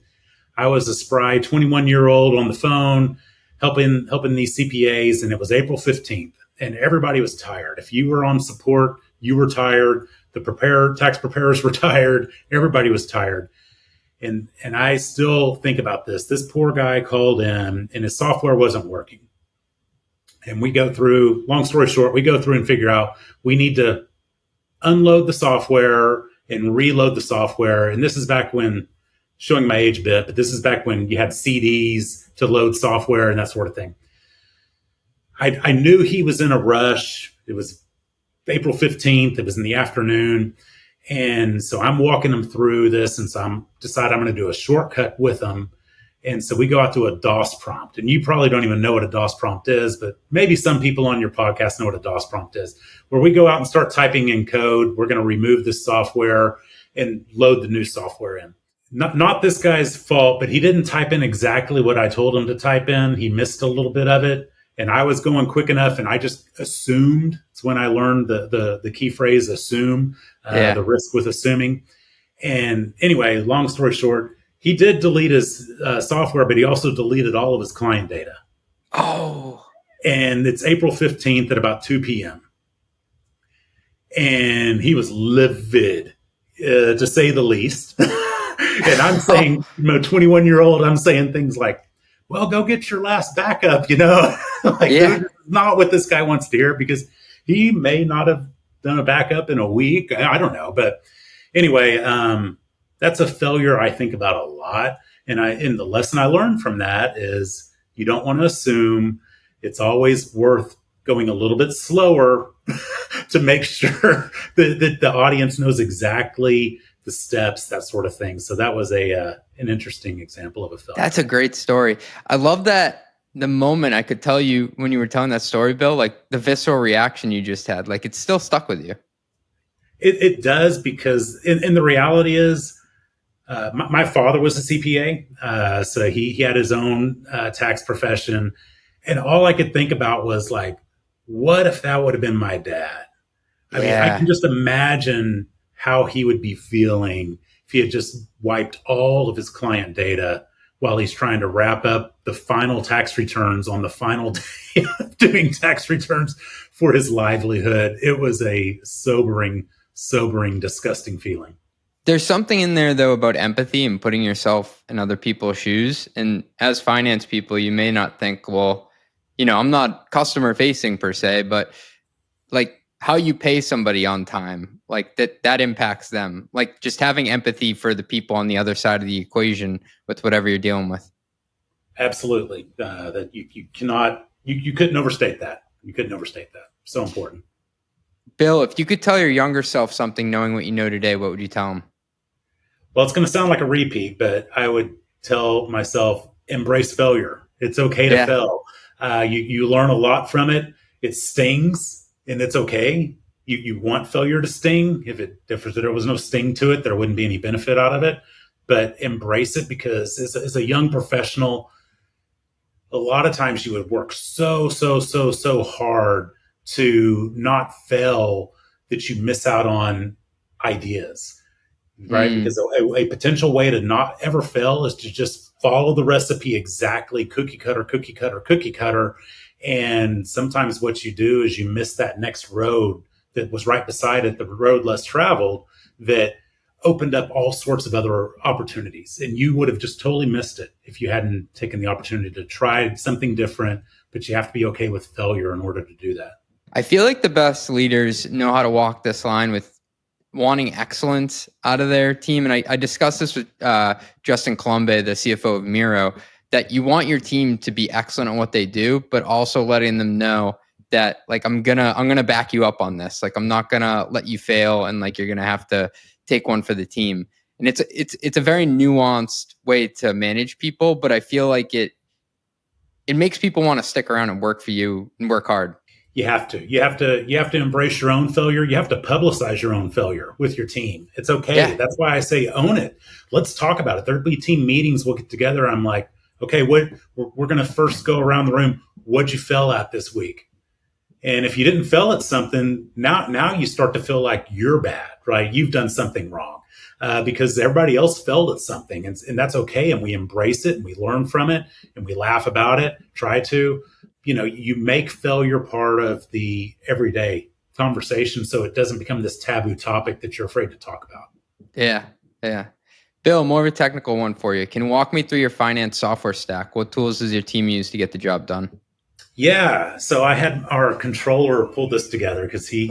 I was a spry 21-year-old on the phone helping these CPAs, and it was April 15th, and everybody was tired. If you were on support, you were tired. The tax preparers were tired. Everybody was tired. And I still think about this. This poor guy called in, and his software wasn't working. And we go through, long story short, we go through and figure out we need to unload the software and reload the software. And this is back when, showing my age a bit, but this is back when you had CDs to load software and that sort of thing. I knew he was in a rush. It was April 15th. It was in the afternoon. And so I'm walking him through this. And so I'm going to do a shortcut with him. And so we go out to a DOS prompt, and you probably don't even know what a DOS prompt is, but maybe some people on your podcast know what a DOS prompt is, where we go out and start typing in code. We're going to remove this software and load the new software in. Not this guy's fault, but he didn't type in exactly what I told him to type in. He missed a little bit of it, and I was going quick enough, and I just assumed. It's when I learned the key phrase, assume, the risk with assuming. And anyway, long story short, he did delete his software, but he also deleted all of his client data. Oh. And it's April 15th at about 2 p.m. And he was livid, to say the least. And I'm saying, 21-year-old, I'm saying things like, well, go get your last backup, This is not what this guy wants to hear, because he may not have done a backup in a week. I don't know. But anyway, that's a failure I think about a lot. And the lesson I learned from that is you don't want to assume. It's always worth going a little bit slower to make sure that the audience knows exactly the steps, that sort of thing. So that was an interesting example of a failure. That's a great story. I love that. The moment I could tell you when you were telling that story, Bill, like the visceral reaction you just had, like it's still stuck with you. It does, because and the reality is, my father was a CPA, so he had his own tax profession, and all I could think about was like, what if that would have been my dad? I mean, I can just imagine how he would be feeling if he had just wiped all of his client data while he's trying to wrap up the final tax returns on the final day of doing tax returns for his livelihood. It was a sobering, disgusting feeling. There's something in there, though, about empathy and putting yourself in other people's shoes. And as finance people, you may not think, well, I'm not customer facing per se, but like how you pay somebody on time, like that impacts them. Like just having empathy for the people on the other side of the equation with whatever you're dealing with. Absolutely. That you couldn't overstate that. You couldn't overstate that. So important. Bill, if you could tell your younger self something knowing what you know today, what would you tell him? Well, it's going to sound like a repeat, but I would tell myself, embrace failure. It's okay to fail. You learn a lot from it. It stings, and it's okay. You want failure to sting. If there was no sting to it, there wouldn't be any benefit out of it. But embrace it, because as a young professional, a lot of times you would work so hard to not fail that you miss out on ideas, right? Because a potential way to not ever fail is to just follow the recipe exactly, cookie cutter. And sometimes what you do is you miss that next road that was right beside it, the road less traveled, that opened up all sorts of other opportunities. And you would have just totally missed it if you hadn't taken the opportunity to try something different, but you have to be okay with failure in order to do that. I feel like the best leaders know how to walk this line with wanting excellence out of their team. And I discussed this with Justin Colombe, the CFO of Miro, that you want your team to be excellent at what they do, but also letting them know that like, I'm gonna back you up on this. Like, I'm not gonna let you fail, and like, you're gonna have to take one for the team. And it's a very nuanced way to manage people, but I feel like it makes people want to stick around and work for you and work hard. You have to embrace your own failure. You have to publicize your own failure with your team. It's okay. Yeah. That's why I say own it. Let's talk about it. There'll be team meetings. We'll get together. I'm like, okay, we're going to first go around the room. What'd you fail at this week? And if you didn't fail at something, now you start to feel like you're bad, right? You've done something wrong because everybody else failed at something, and that's okay. And we embrace it, and we learn from it, and we laugh about it. Try to, you make failure part of the everyday conversation, so it doesn't become this taboo topic that you're afraid to talk about. Yeah. Bill, more of a technical one for you. Can you walk me through your finance software stack? What tools does your team use to get the job done? Yeah. So I had our controller pull this together because he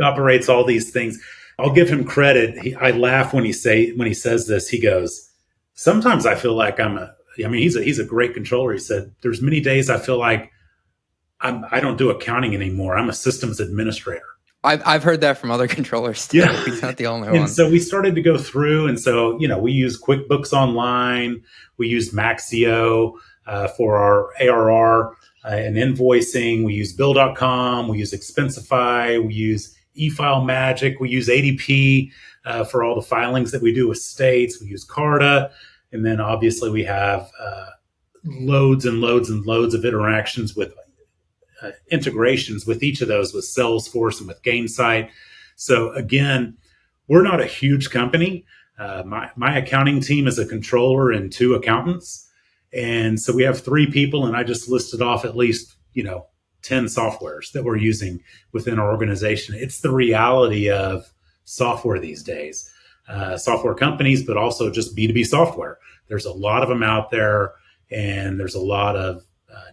operates all these things. I'll give him credit. I laugh when he says this. He goes, sometimes I feel like he's a great controller. He said, there's many days I feel like I don't do accounting anymore. I'm a systems administrator. I've heard that from other controllers too. Yeah. He's not the only one. And so we started to go through, and so we use QuickBooks Online, we use Maxio for our ARR and invoicing. We use Bill.com, we use Expensify, we use eFileMagic, we use ADP for all the filings that we do with states. We use Carta, and then obviously we have loads and loads and loads of interactions with integrations with each of those, with Salesforce and with Gainsight. So again, we're not a huge company. My accounting team is a controller and 2 accountants. And so we have 3 people, and I just listed off at least, 10 softwares that we're using within our organization. It's the reality of software these days, software companies, but also just B2B software. There's a lot of them out there, and there's a lot of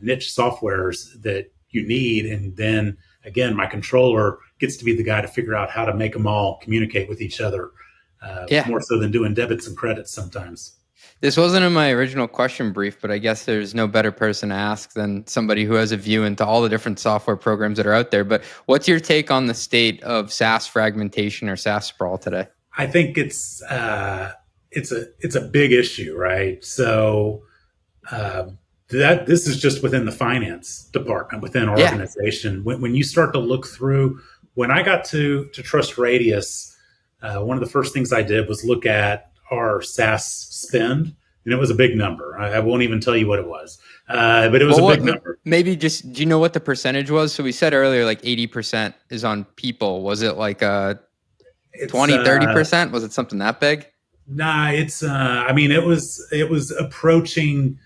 niche softwares that you need. And then again, my controller gets to be the guy to figure out how to make them all communicate with each other, more so than doing debits and credits sometimes. This wasn't in my original question brief, but I guess there's no better person to ask than somebody who has a view into all the different software programs that are out there. But what's your take on the state of SaaS fragmentation or SaaS sprawl today? I think it's a big issue, right? So this is just within the finance department, within our organization. When you start to look through, when I got to TrustRadius, one of the first things I did was look at our SaaS spend, and it was a big number. I won't even tell you what it was, but it was a big number. Maybe do you know what the percentage was? So we said earlier, like 80% is on people. Was it like 20, 30%? Was it something that big? Nah, it was approaching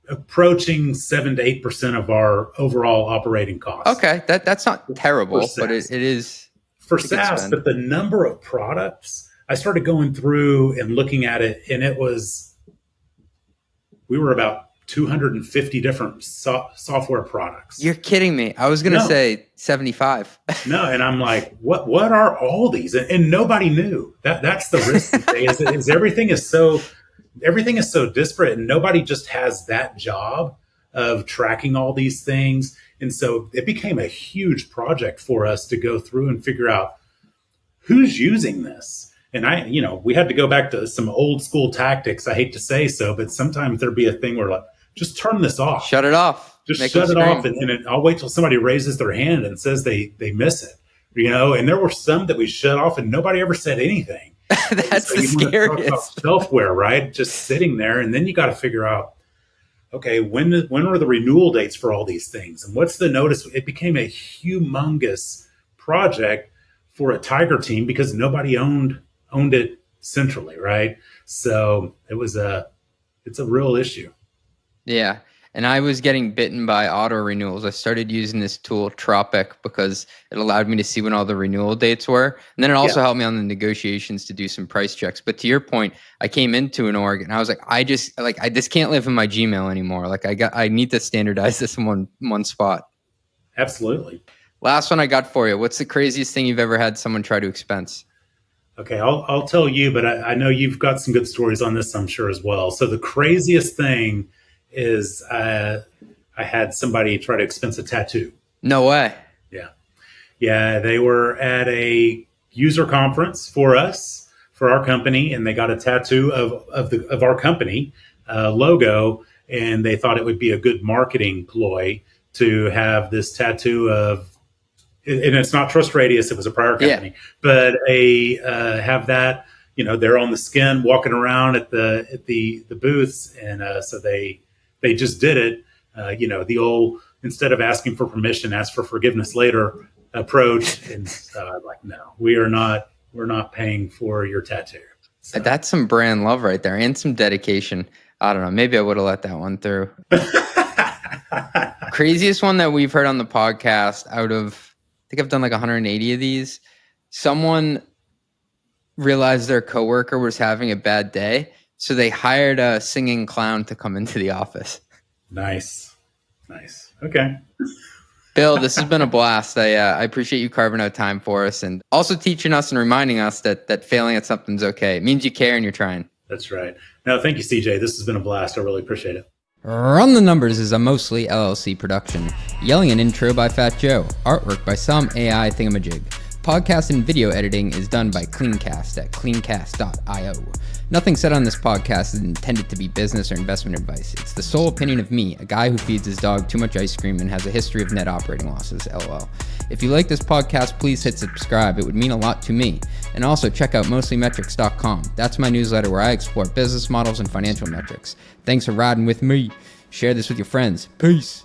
7 to 8% of our overall operating costs. Okay, that's not terrible, but it is for SaaS. But the number of products, I started going through and looking at it, and we were about 250 different software products. You're kidding me. I was going to say 75. No, and I'm like, what are all these? And nobody knew. That's the risk today, is everything is so disparate, and nobody just has that job of tracking all these things. And so it became a huge project for us to go through and figure out who's using this. And we had to go back to some old school tactics. I hate to say so, but sometimes there'd be a thing where like, just turn this off. Shut it off. Just shut it off. And I'll wait till somebody raises their hand and says they miss it, and there were some that we shut off and nobody ever said anything. That's the scariest. Software, right? Just sitting there. And then you got to figure out, okay, when are the renewal dates for all these things? And what's the notice? It became a humongous project for a Tiger team because nobody owned it centrally, right? So it's a real issue. Yeah. And I was getting bitten by auto renewals. I started using this tool, Tropic, because it allowed me to see when all the renewal dates were. And then it also helped me on the negotiations to do some price checks. But to your point, I came into an org and I was like, I just can't live in my Gmail anymore. Like I need to standardize this in one spot. Absolutely. Last one I got for you. What's the craziest thing you've ever had someone try to expense? Okay, I'll tell you, but I know you've got some good stories on this, I'm sure, as well. So the craziest thing is I had somebody try to expense a tattoo. No way. Yeah. They were at a user conference for us for our company, and they got a tattoo of our company logo, and they thought it would be a good marketing ploy to have this tattoo of, and it's not TrustRadius, it was a prior company, but have that, they're on the skin walking around at the booths, and so they just did it. The old, instead of asking for permission, ask for forgiveness later approach. And so I'm like, no, we're not paying for your tattoo. So. That's some brand love right there, and some dedication. I don't know. Maybe I would have let that one through. Craziest one that we've heard on the podcast out of, I think I've done like 180 of these. Someone realized their coworker was having a bad day, so they hired a singing clown to come into the office. Nice. Okay. Bill, this has been a blast. I appreciate you carving out time for us, and also teaching us and reminding us that failing at something's okay. It means you care and you're trying. That's right. No, thank you, CJ. This has been a blast. I really appreciate it. Run the Numbers is a mostly LLC production. Yelling an intro by Fat Joe. Artwork by some AI thingamajig. Podcast and video editing is done by Cleancast at cleancast.io. Nothing said on this podcast is intended to be business or investment advice. It's the sole opinion of me, a guy who feeds his dog too much ice cream and has a history of net operating losses, LOL. If you like this podcast, please hit subscribe. It would mean a lot to me. And also check out mostlymetrics.com. That's my newsletter where I explore business models and financial metrics. Thanks for riding with me. Share this with your friends. Peace.